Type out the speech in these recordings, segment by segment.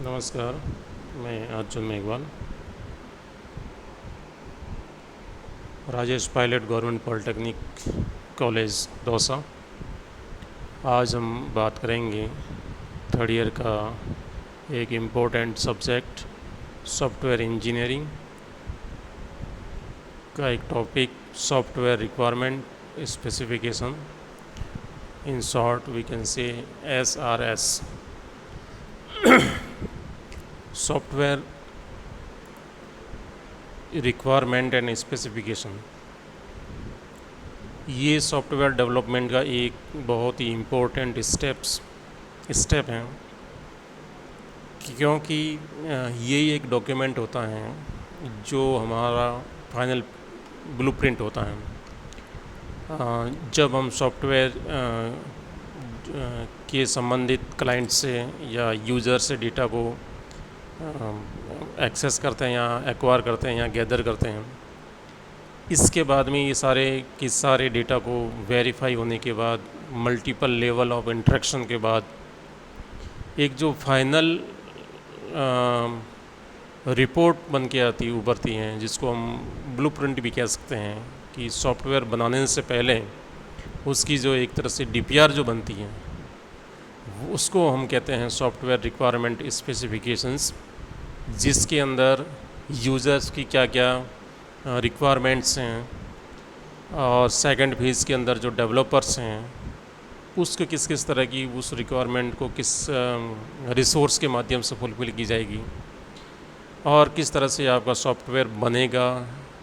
नमस्कार। मैं Arjun Meghwal, Rajesh Pilot government polytechnic college Dausa. आज हम बात करेंगे थर्ड ईयर का एक इम्पोर्टेंट सब्जेक्ट सॉफ्टवेयर इंजीनियरिंग का एक topic software requirement specification, in short we can say SRS। Software requirement and specification ये सॉफ्टवेयर डेवलपमेंट का एक बहुत ही इम्पोर्टेंट स्टेप है, क्योंकि ये एक डॉक्यूमेंट होता है जो हमारा फाइनल ब्लूप्रिंट होता है। जब हम सॉफ्टवेयर के संबंधित क्लाइंट से या यूज़र से डेटा को एक्सेस करते हैं या एक्वायर करते हैं या गैदर करते हैं, इसके बाद में ये सारे डेटा को वेरीफाई होने के बाद मल्टीपल लेवल ऑफ इंटरेक्शन के बाद एक जो फाइनल रिपोर्ट बन के उभरती हैं, जिसको हम ब्लूप्रिंट भी कह सकते हैं, कि सॉफ्टवेयर बनाने से पहले उसकी जो एक तरह से DPR जो बनती है उसको हम कहते हैं सॉफ्टवेयर रिक्वायरमेंट स्पेसिफिकेशंस, जिसके अंदर यूज़र्स की क्या क्या रिक्वायरमेंट्स हैं और सेकंड फेज़ के अंदर जो डेवलपर्स हैं उसको किस किस तरह की उस रिक्वायरमेंट को किस रिसोर्स के माध्यम से फुलफ़िल की जाएगी और किस तरह से आपका सॉफ्टवेयर बनेगा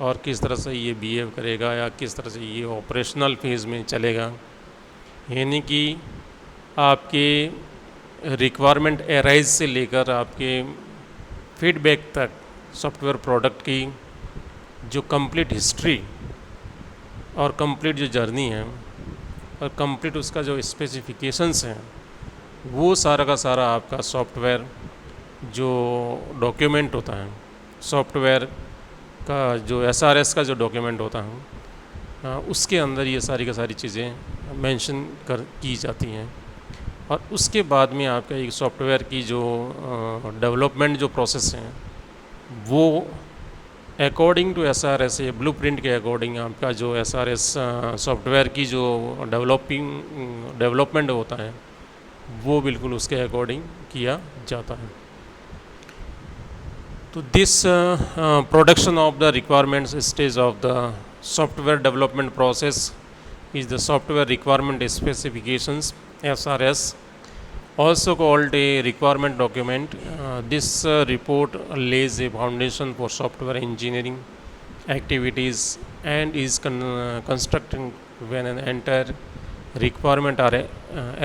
और किस तरह से ये बिहेव करेगा या किस तरह से ये ऑपरेशनल फेज़ में चलेगा। यानी कि आपके रिक्वायरमेंट एराइज से लेकर आपके फीडबैक तक सॉफ्टवेयर प्रोडक्ट की जो कंप्लीट हिस्ट्री और कंप्लीट जो जर्नी है और कंप्लीट उसका जो स्पेसिफिकेशंस हैं, वो सारा का सारा आपका सॉफ्टवेयर जो डॉक्यूमेंट होता है, सॉफ्टवेयर का जो SRS का जो डॉक्यूमेंट होता है, उसके अंदर ये सारी का सारी चीज़ें मेंशन की जाती हैं। और उसके बाद में आपका एक सॉफ्टवेयर की जो डेवलपमेंट जो प्रोसेस हैं वो अकॉर्डिंग टू SRS, ये ब्लूप्रिंट के अकॉर्डिंग आपका जो SRS सॉफ्टवेयर की जो डेवलपमेंट होता है वो बिल्कुल उसके अकॉर्डिंग किया जाता है। तो this production of the requirements stage of the software development process is the software requirement specifications, SRS, also called a requirement document. This report lays a foundation for software engineering activities and is constructed when an entire requirement are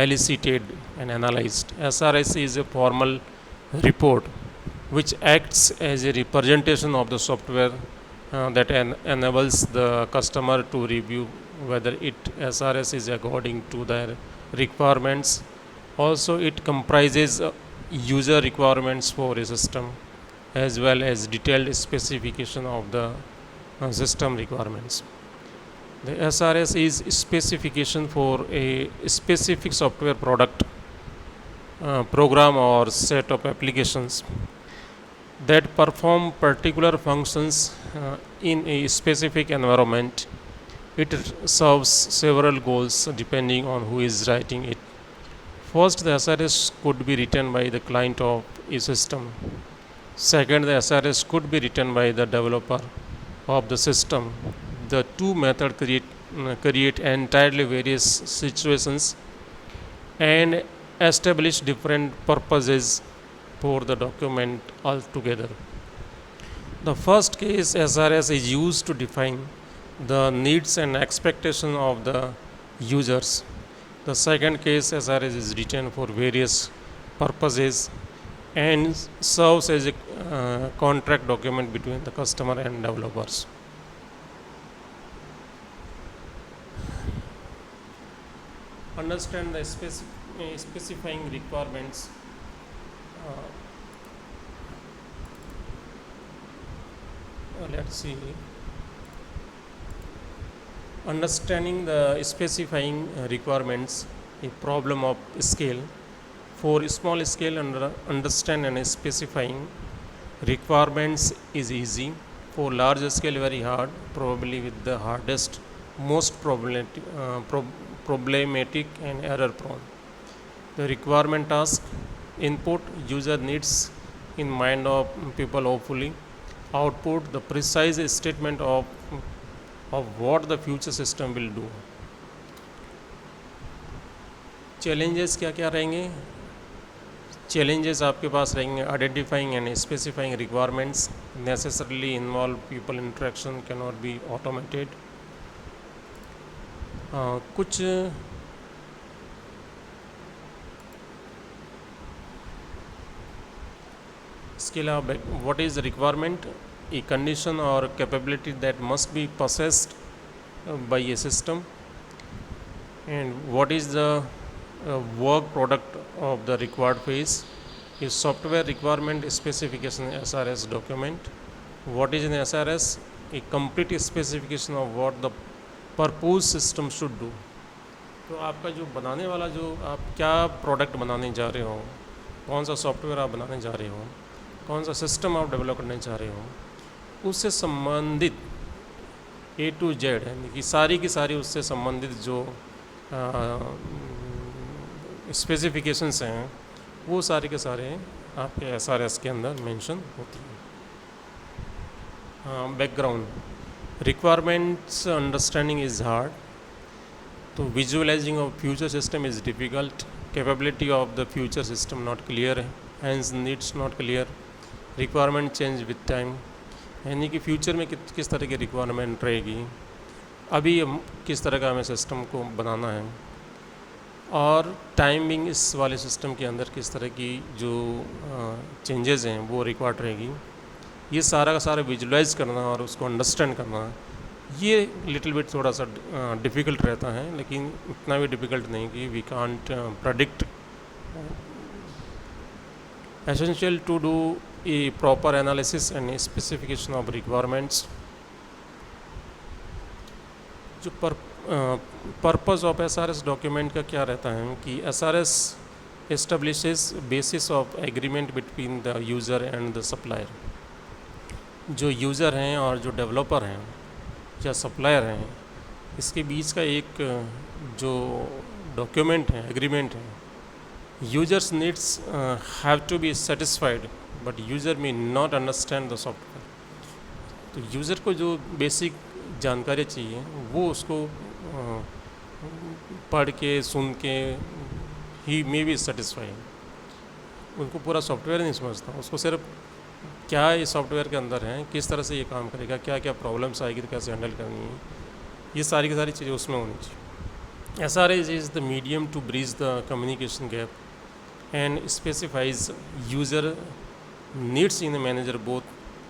elicited and analyzed. SRS is a formal report which acts as a representation of the software that enables the customer to review whether SRS is according to their requirements. Also, it comprises user requirements for a system as well as detailed specification of the system requirements. The SRS is specification for a specific software product, program or set of applications that perform particular functions in a specific environment. It serves several goals depending on who is writing it. First, the SRS could be written by the client of a system. Second, the SRS could be written by the developer of the system. The two methods create entirely various situations and establish different purposes for the document altogether. The first case, SRS is used to define the needs and expectation of the users. The second case, SRS is written for various purposes and serves as a contract document between the customer and developers. Understand the specifying requirements. Let's see. Understanding the specifying requirements, a problem of scale. For small scale understand and specifying requirements is easy. For large scale very hard, probably with the hardest, most problematic and error prone. The requirement task input user needs in mind of people hopefully. Output the precise statement of what the future system will do. Challenges क्या क्या रहेंगे? Challenges आपके पास रहेंगे identifying and specifying requirements necessarily involve people interaction can not be automated. कुछ इसके अलावा what is requirement? A condition और capability that must be possessed by a system. And what is the work product of the required phase is software requirement specification SRS document. What is an SRS? A complete specification of what the purpose system should do. तो आपका जो बनाने वाला जो आप क्या product बनाने जा रहे हो, कौन सा सॉफ्टवेयर आप बनाने जा रहे हो, कौन सा सिस्टम आप डेवलप करने जा रहे हो, उससे संबंधित A to Z यानी कि सारी की सारी उससे संबंधित जो स्पेसिफिकेशंस हैं वो सारे के सारे आपके SRS के अंदर मेंशन होती हैं. Background requirements understanding is hard. तो visualizing of future system is difficult. Capability of the future system not clear है, hence needs not clear. Requirement change with time यानी कि फ्यूचर में किस तरह की रिक्वायरमेंट रहेगी, अभी किस तरह का हमें सिस्टम को बनाना है, और टाइमिंग इस वाले सिस्टम के अंदर किस तरह की जो चेंजेस हैं वो रिक्वायर्ड रहेगी. ये सारा का सारा विजुलाइज करना और उसको अंडरस्टैंड करना ये लिटिल बिट थोड़ा सा डिफ़िकल्ट रहता है, लेकिन इतना भी डिफ़िकल्ट नहीं कि we can't predict. Essential to do a proper analysis and specification of requirements. जो पर्पज़ ऑफ SRS डॉक्यूमेंट का क्या रहता है कि SRS establishes basis of agreement between the user and the supplier. जो यूज़र हैं और जो डेवलपर हैं या सप्लायर हैं, इसके बीच का एक जो डॉक्यूमेंट है, एग्रीमेंट है. Users needs have to be satisfied but user may not understand the software. तो यूज़र को जो बेसिक जानकारी चाहिए वो उसको पढ़ के सुन के ही मे बी सेटिस्फाइड. उनको पूरा सॉफ्टवेयर नहीं समझता, उसको सिर्फ क्या ये सॉफ्टवेयर के अंदर है, किस तरह से ये काम करेगा, क्या क्या प्रॉब्लम्स आएगी तो कैसे हैंडल करनी है, ये सारी की सारी चीज़ें उसमें होनी चाहिए. SRS is the medium to bridge the communication gap and specifies user needs in a manner both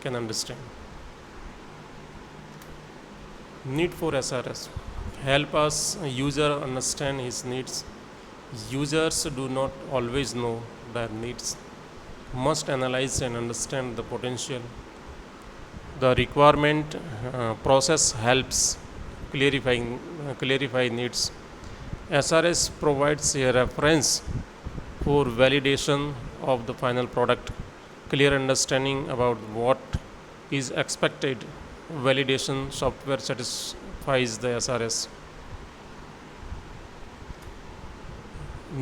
can understand. Need for SRS help us user understand his needs. Users do not always know their needs, must analyze and understand the potential. The requirement process helps clarify needs. SRS provides a reference for validation of the final product. Clear understanding about what is expected validation software satisfies the SRS.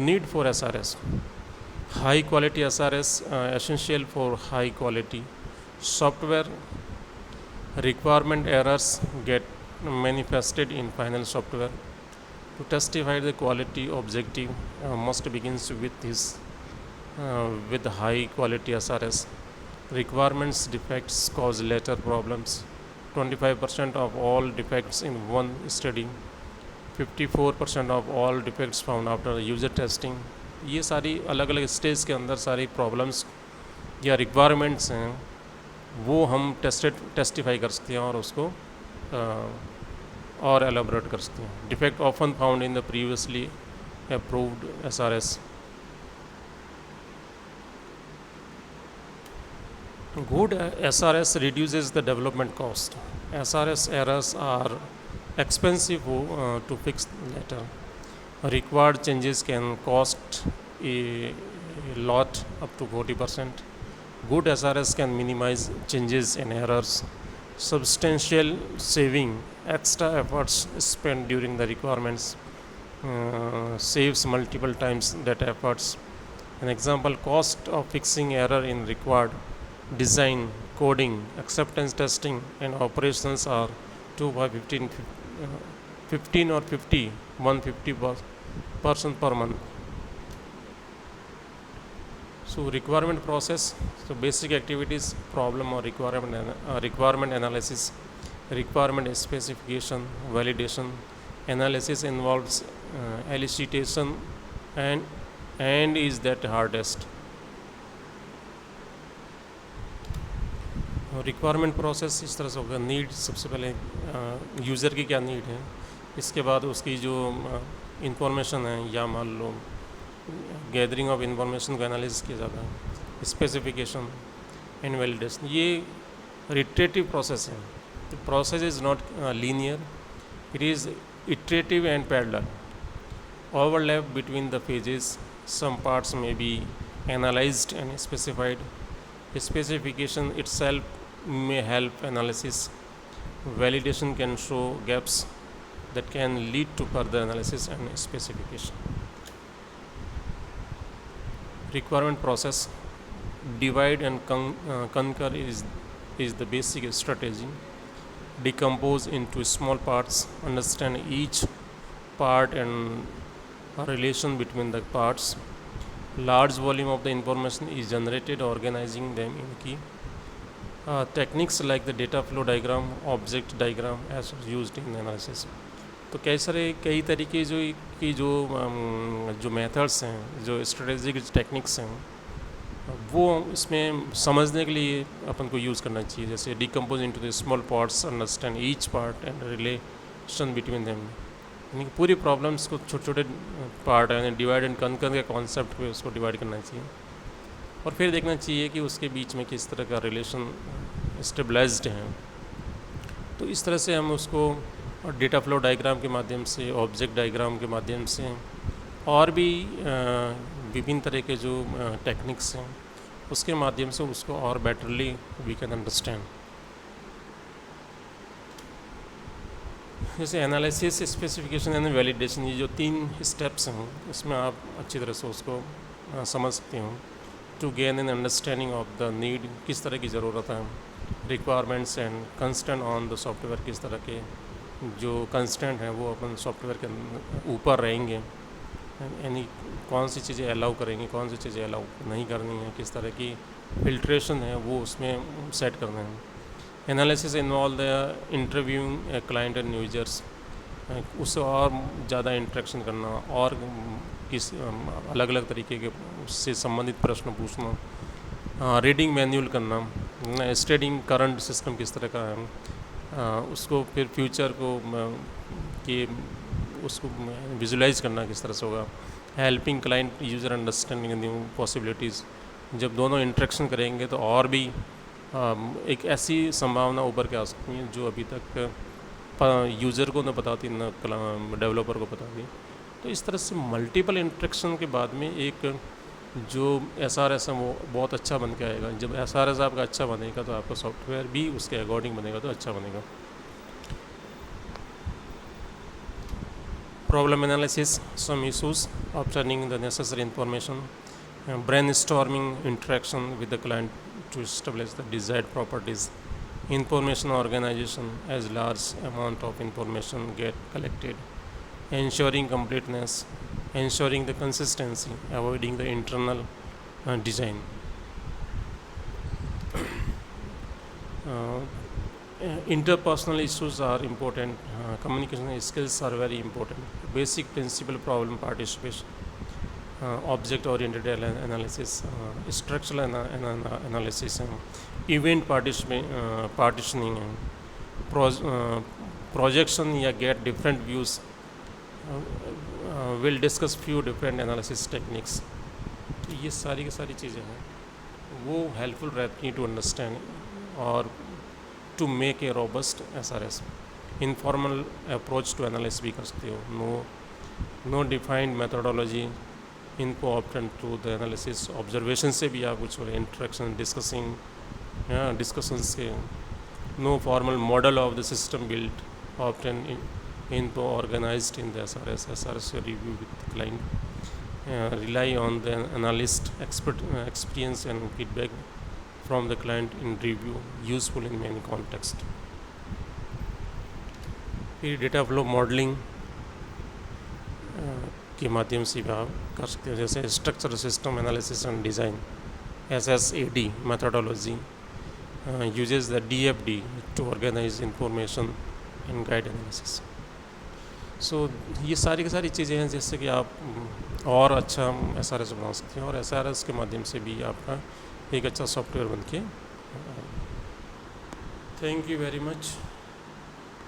Need for SRS high quality SRS essential for high quality software. Requirement errors get manifested in final software. To testify the quality objective must begins with high quality SRS. Requirements defects cause later problems. 25% of all defects in one study, 54% of all defects found after user testing. ये सारी अलग अलग stage के अंदर सारी problems या requirements हैं वो हम टेस्टिफाई कर सकते हैं और उसको और एलाबोरेट कर सकते हैं. Defect often found in the previously approved SRS. Good SRS reduces the development cost. SRS errors are expensive to fix later. Required changes can cost a a lot, up to 40%. Good SRS can minimize changes and errors. Substantial saving, extra efforts spent during the requirements saves multiple times that efforts. An example, cost of fixing error in required design, coding, acceptance testing, and operations are 2 by 15 or 50, 150% per month. So requirement process, so basic activities, problem or requirement analysis, requirement specification, validation. Analysis involves elicitation and is that hardest. Requirement process इस तरह से होगा. Need सबसे पहले user की क्या need है, इसके बाद उसकी जो इंफॉर्मेशन है या मान लो गैदरिंग ऑफ इंफॉर्मेशन को एनालिसिस किया जाता है, स्पेसिफिकेशन एंड वैलिडेशन. ये रिटरेटिव प्रोसेस है. The process is not linear, it is iterative and parallel. Overlap between the phases, some parts may be analysed and specified. Specification itself may help analysis. Validation can show gaps that can lead to further analysis and specification. Requirement process, divide and conquer is the basic strategy. Decompose into small parts, understand each part and a relation between the parts. Large volume of the information is generated, organizing them in key techniques like the data flow diagram, object diagram as used in analysis. तो कई तरीके जो methods हैं, जो strategic techniques हैं, वो इसमें समझने के लिए अपन को यूज़ करना चाहिए. जैसे decompose into the small parts, understand each part and relation between them. यानी कि पूरी प्रॉब्लम्स को छोटे छोटे पार्ट है, डिवाइड एंड कनकर के कॉन्सेप्ट पे उसको डिवाइड करना चाहिए. और फिर देखना चाहिए कि उसके बीच में किस तरह का रिलेशन स्टेबलाइज्ड है. तो इस तरह से हम उसको डेटा फ्लो डायग्राम के माध्यम से, ऑब्जेक्ट डायग्राम के माध्यम से, और भी विभिन्न तरह के जो टेक्निक्स हैं उसके माध्यम से उसको और बेटरली वी कैन अंडरस्टैंड. जैसे एनालिसिस, स्पेसिफिकेशन एंड वैलिडेशन, ये जो 3 स्टेप्स हैं इसमें आप अच्छी तरह से उसको समझ सकते हो. To gain an understanding of the need, किस तरह की ज़रूरत है. Requirements and constant on the software, किस तरह के जो कंस्टेंट हैं वो अपन सॉफ्टवेयर के ऊपर रहेंगे, यानी कौन सी चीज़ें अलाउ करेंगे, कौन सी चीज़ें अलाउ नहीं करनी है, किस तरह की फिल्ट्रेशन है वो उसमें सेट करना है. Analysis involve the interviewing a client and users, उससे और ज़्यादा इंटरेक्शन करना और किस अलग अलग तरीके के उससे संबंधित प्रश्न पूछना. रीडिंग मैन्यूअल करना, स्टडिंग करंट सिस्टम किस तरह का है, उसको फिर फ्यूचर को कि उसको विजुलाइज करना किस तरह से होगा. Helping client user understanding new possibilities, जब दोनों इंटरेक्शन करेंगे तो और भी एक ऐसी संभावना ऊपर के आ सकती हैं जो अभी तक यूज़र को न पता थी, न डेवलपर को पता थी. तो इस तरह से मल्टीपल इंटरेक्शन के बाद में एक जो SRS है वो बहुत अच्छा बन के आएगा. जब SRS आपका अच्छा बनेगा तो आपका सॉफ्टवेयर भी उसके अकॉर्डिंग बनेगा तो अच्छा बनेगा. Problem analysis, some issues, obtaining the necessary information, brainstorming interaction with the client to establish the desired properties, information organization as large amount of information get collected, ensuring completeness, ensuring the consistency, avoiding the internal design. Interpersonal issues are important. Communication skills are very important. Basic principle problem participation, object oriented analysis, structural analysis, event partitioning, projection या get different views. We'll discuss few different analysis techniques. तो ये सारी की सारी चीज़ें हैं वो helpful रहती हैं टू अंडरस्टैंड और to make a robust SRS. Informal approach to analysis भी कर सकते हो. नो डिफाइंड मेथोडोलॉजी इनको obtain through the analysis, observation से भी आप कुछ इंट्रैक्शन डिस्कसिंग डिस्कशंस के no formal model of the system built obtain इनको organised in the SRS review with client, rely on the analyst experience and feedback from the client in review, useful in many contexts. फिर data flow modelling के माध्यम से भी आप कर सकते हो, जैसे structure system analysis and design SSAD methodology uses the DFD to organize information and guide analysis. सो ये सारी की सारी चीज़ें हैं जिससे कि आप और अच्छा SRS बना सकते हैं और SRS के माध्यम से भी आपका एक अच्छा सॉफ्टवेयर बन के। Thank you very much.